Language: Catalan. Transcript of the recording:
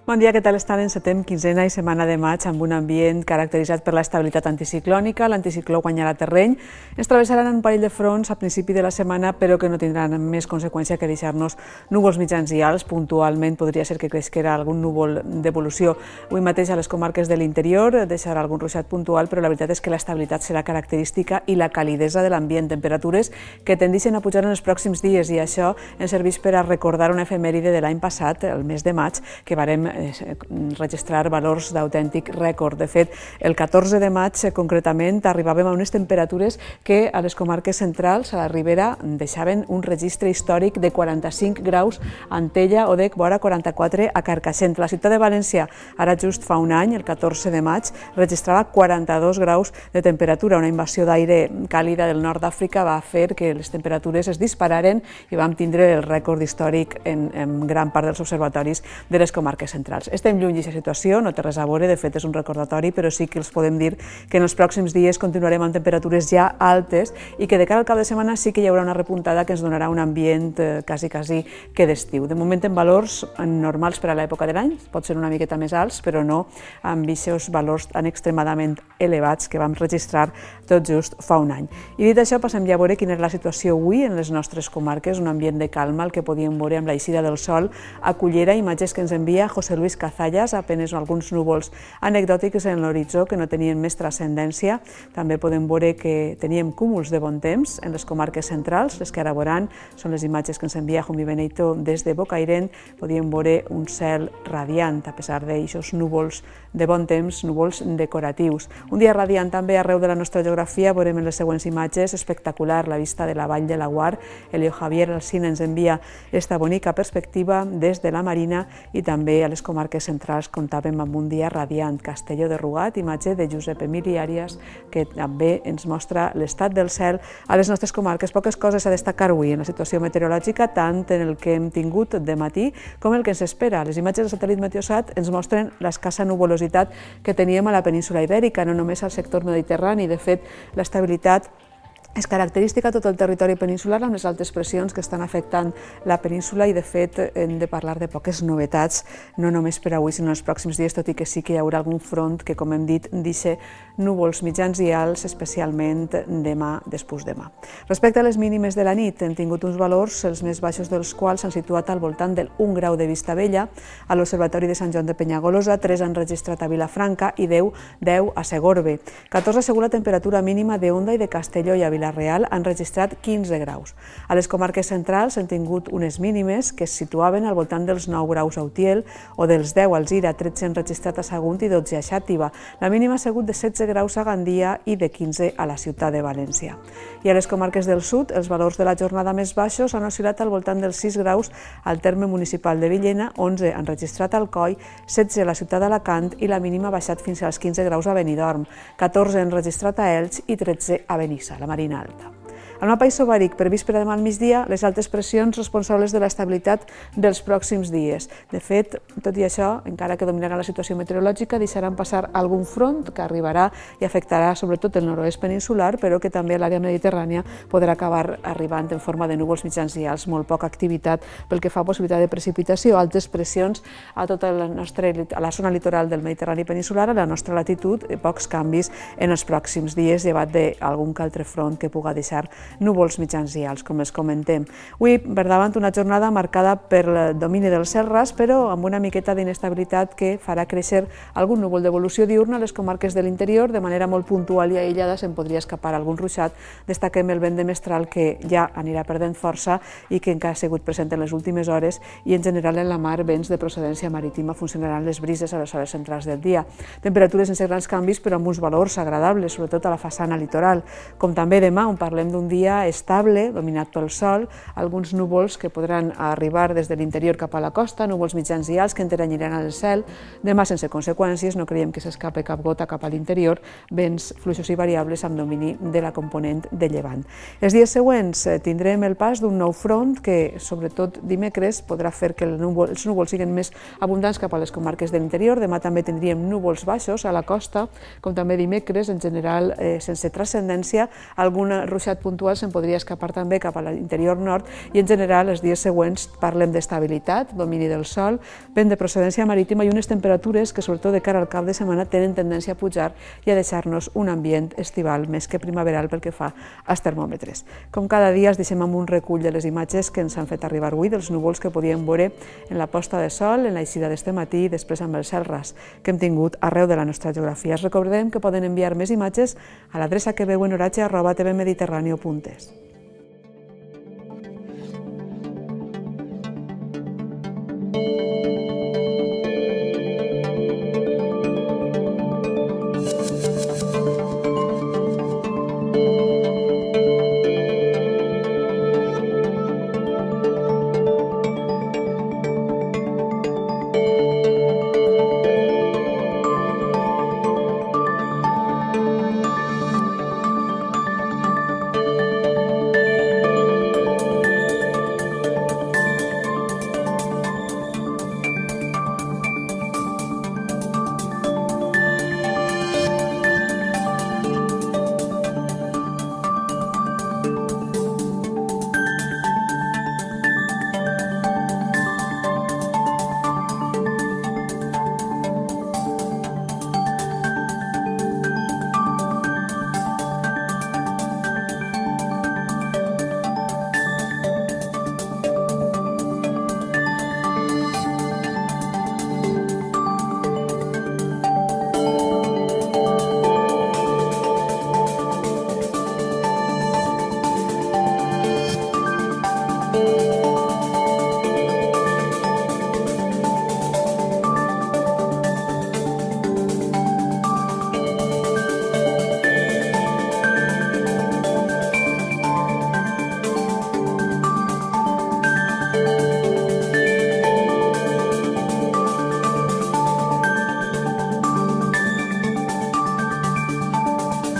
Bon dia, què tal estan? Encetem quinzena i setmana de maig amb un ambient caracteritzat per l'estabilitat anticiclònica. L'anticicló guanyarà terreny. Ens travessaran un parell de fronts a principi de la setmana, però que no tindran més conseqüència que deixar-nos núvols mitjans i alts. Puntualment podria ser que cresquera algun núvol d'evolució. Avui mateix a les comarques de l'interior deixarà algun ruixat puntual, però la veritat és que l'estabilitat serà característica i la calidesa de l'ambient. Temperatures que tendeixen a pujar en els pròxims dies, i això ens serveix per a recordar una efemèride de l'any passat, el mes de maig, que varem registrar valors d'autèntic rècord. De fet, el 14 de maig concretament arribàvem a unes temperatures que a les comarques centrals, a la Ribera, deixaven un registre històric de 45 graus a Antella o de vora 44 a Carcaixent. La ciutat de València, ara just fa un any, el 14 de maig, registrava 42 graus de temperatura. Una invasió d'aire càlida del nord d'Àfrica va fer que les temperatures es dispararen i vam tindre el rècord històric en gran part dels observatoris de les comarques centrals. Estem lluny d'aquesta situació, no té res a veure, de fet és un recordatori, però sí que els podem dir que en els pròxims dies continuarem amb temperatures ja altes i que de cara al cap de setmana sí que hi haurà una repuntada que ens donarà un ambient quasi que d'estiu. De moment en valors normals per a l'època de l'any, pot ser una miqueta més alts, però no amb aquests valors tan extremadament elevats que vam registrar tot just fa un any. I dit això, passem ja a veure quina és la situació avui en les nostres comarques, un ambient de calma, el que podíem veure amb l'eixida del sol a Cullera, imatges que ens envia José Luis Cazallas, apenes alguns núvols anecdòtics en l'horitzó que no tenien més transcendència. També podem veure que teníem cúmuls de bon temps en les comarques centrals, les que ara veuran són les imatges que ens envia Jumi Beneito des de Bocairent. Podíem veure un cel radiant, a pesar d'aixòs núvols de bon temps, núvols decoratius. Un dia radiant també arreu de la nostra geografia. Veurem en les següents imatges espectacular la vista de la Vall de Laguar. Elio Javier Alsina ens envia esta bonica perspectiva des de la Marina, i també a les comarques centrals comptàvem amb un dia radiant. Castelló de Rugat, imatge de Josep Emili Àrias, que també ens mostra l'estat del cel a les nostres comarques. Poques coses a destacar avui en la situació meteorològica, tant en el que hem tingut de matí com el que ens espera. Les imatges del satèl·lit Meteosat ens mostren l'escassa nuvolositat que teníem a la península Ibèrica, no només al sector mediterrani. De fet, l'estabilitat és característica a tot el territori peninsular, amb les altes pressions que estan afectant la península, i de fet hem de parlar de poques novetats, no només per avui, sinó en els pròxims dies, tot i que sí que hi haurà algun front que, com hem dit, deixa núvols mitjans i alts, especialment demà, demà. Respecte a les mínimes de la nit, hem tingut uns valors, els més baixos dels quals s'han situat al voltant del 1 grau de Vistabella, a l'Observatori de Sant Joan de Penyagolosa, 3 han registrat a Vilafranca i 10 a Segorbe. 14 ha sigut la temperatura mínima d'Onda i de Castelló, i a Vila-real han registrat 15 graus. A les comarques centrals han tingut unes mínimes que es situaven al voltant dels 9 graus a Utiel o dels 10 a Alzira, 13 han registrat a Sagunt i 12 a Xàtiva. La mínima ha sigut de 16 graus a Gandia i de 15 a la ciutat de València. I a les comarques del sud, els valors de la jornada més baixos han oscil·lat al voltant dels 6 graus al terme municipal de Villena, 11 han registrat a Alcoi, 16 a la ciutat d'Alacant i la mínima ha baixat fins als 15 graus a Benidorm, 14 han registrat a Elx i 13 a Benissa, la Marina Alta. Al mapa isobàric previst per a demà al migdia, les altes pressions responsables de l'estabilitat dels pròxims dies. De fet, tot i això, encara que dominarà la situació meteorològica, deixaran passar algun front que arribarà i afectarà sobretot el nord-oest peninsular, però que també a l'àrea mediterrània podrà acabar arribant en forma de núvols mitjans i alts, molt poca activitat pel que fa a possibilitat de precipitació, altes pressions a tota la zona litoral del Mediterrani peninsular, a la nostra latitud, pocs canvis en els pròxims dies, llevat d'algun que altre front que puga deixar núvols mitjans i alts, com els comentem. Avui, per davant, una jornada marcada per el domini del cel ras, però amb una miqueta d'inestabilitat que farà créixer algun núvol d'evolució diurna a les comarques de l'interior. De manera molt puntual i aïllada se'n podria escapar algun ruixat. Destaquem el vent de mestral, que ja anirà perdent força i que encara ha sigut present en les últimes hores, i en general en la mar vents de procedència marítima. Funcionaran les brises a les hores centrals del dia. Temperatures sense grans canvis, però amb uns valors agradables, sobretot a la façana litoral. Com també demà, on parlem d'un dia estable, dominat pel sol, alguns núvols que podran arribar des de l'interior cap a la costa, núvols mitjans i alts que enteranyiran el cel. Demà sense conseqüències, no creiem que s'escape cap gota cap a l'interior, vents fluixos i variables amb domini de la component de llevant. Els dies següents tindrem el pas d'un nou front que, sobretot dimecres, podrà fer que els núvols siguin més abundants cap a les comarques de l'interior. Demà també tindríem núvols baixos a la costa, com també dimecres, en general sense transcendència, algun ruixat puntual actual se'n podria escapar també cap a l'interior nord i en general els dies següents parlem d'estabilitat, domini del sol, vent de procedència marítima i unes temperatures que sobretot de cara al cap de setmana tenen tendència a pujar i a deixar-nos un ambient estival més que primaveral pel que fa als termòmetres. Com cada dia es deixem amb un recull de les imatges que ens han fet arribar avui dels núvols que podíem veure en la posta de sol, en l'eixida d'este matí i després amb el cel ras que hem tingut arreu de la nostra geografia. Es recordem que poden enviar més imatges a l'adreça que veuen oratge@tvmediterraneo.es.